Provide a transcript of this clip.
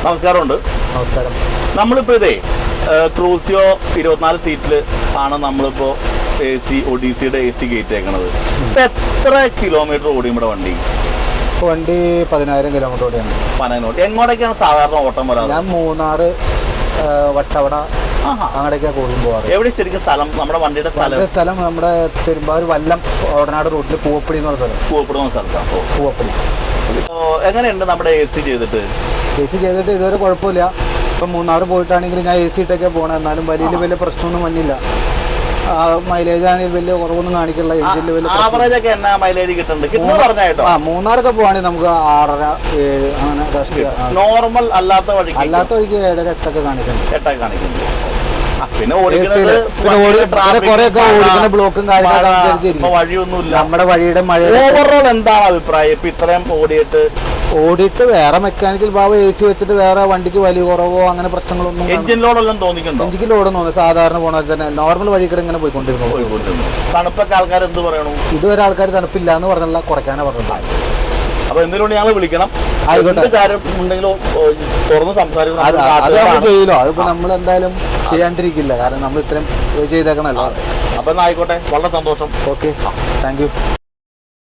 നമസ്കാരമുണ്ട്. നമസ്കാരം. നമ്മളിപ്പോൾ ഇതേ ക്രൂസിയോ 24 സീറ്റിൽ ആണ് നമ്മളിപ്പോൾ ഒഡീസിയുടെ AC കയറ്റേക്കണത്. ഇപ്പം എത്ര കിലോമീറ്റർ ഓടിയുമ്പോൾ വണ്ടി? വണ്ടി 10,000 കിലോമീറ്റർ ഓടിയാണ്. 10,000. എങ്ങോട്ടേക്കാണ് സാധാരണ ഓട്ടം വരാറ്? ഞാൻ മൂന്നാറ്, വട്ടവട അങ്ങോട്ടേക്കാണ് കൂടുതലും പോകാറ്. എവിടെ ശരിക്കും സ്ഥലം? നമ്മുടെ വണ്ടിയുടെ സ്ഥലം നമ്മുടെ പെരുമ്പാവൂർ വല്ലം ഓടനാട് റൂട്ടിൽ പൂവപ്പടി എന്ന് പറഞ്ഞ സ്ഥലം. പൂവപ്പടി എന്ന സ്ഥലത്താണ്. പൂവപ്പടി. എങ്ങനെയുണ്ട് നമ്മുടെ AC ചെയ്തിട്ട്? AC ചെയ്തിട്ട് ഇതുവരെ കുഴപ്പമില്ല. ഇപ്പം മൂന്നാറ് പോയിട്ടാണെങ്കിൽ ഞാൻ AC ഇട്ടൊക്കെ പോകണം. എന്നാലും വലിയ പ്രശ്നമൊന്നും വന്നില്ല. മൈലേജ് ആണെങ്കിൽ വലിയ കുറവൊന്നും കാണിക്കില്ല. ആവറേജ് ഒക്കെ എന്നാ മൈലേജ് കിട്ടുന്നുണ്ട് പറഞ്ഞായിട്ടോ? മൂന്നാറൊക്കെ പോവാണെങ്കിൽ നമുക്ക് 6.5, 7 അങ്ങനെ. നോർമൽ അല്ലാത്ത വഴിക്ക് 7.5, 8 കാണിക്കുന്നുണ്ട്. 8 കാണിക്കുന്നുണ്ട്. പിന്നെ ബ്ലോക്കും കാര്യങ്ങളൊക്കെ വഴിയൊന്നുമില്ല. നമ്മുടെ വഴിയുടെ മഴ. ഓവറോൾ എന്താണ് അഭിപ്രായം? ഇപ്പൊ ഇത്രയും ഓടിയിട്ട് വേറെ മെക്കാനിക്കൽ ഭാവം AC വെച്ചിട്ട് വേറെ വണ്ടിക്ക് വലിയ കുറവോ അങ്ങനെ പ്രശ്നങ്ങളൊന്നും. എഞ്ചിൻ ലോഡെല്ലാം തോന്നിക്കുന്നുണ്ടോ? എഞ്ചിൻ ലോഡെന്ന് തോന്നുന്നു സാധാരണ പോണ തന്നെ നോർമൽ വഴിക്കടെ ഇങ്ങനെ പോയിക്കൊണ്ടിരുന്നു. തണുപ്പൊക്കെ ആൾക്കാർ എന്ത് പറയണു? ഇതുവരെ ആൾക്കാർ തണുപ്പില്ല എന്ന് പറഞ്ഞല്ല, കുറയ്ക്കാനാ പറഞ്ഞത്. അപ്പൊ എന്തിനുകൊണ്ട് ഞങ്ങൾ വിളിക്കണം? കാര്യം ഉണ്ടെങ്കിലും തുറന്ന് സംസാരിക്കണം. അത് നമ്മൾ ചെയ്യൂലോ. അതിപ്പോ നമ്മൾ എന്തായാലും ചെയ്യാണ്ടിരിക്കില്ല. കാരണം നമ്മൾ ഇത്രയും ചെയ്തേക്കണല്ലോ. അപ്പൊ എന്നാ ആയിക്കോട്ടെ, വളരെ സന്തോഷം. Okay, thank you.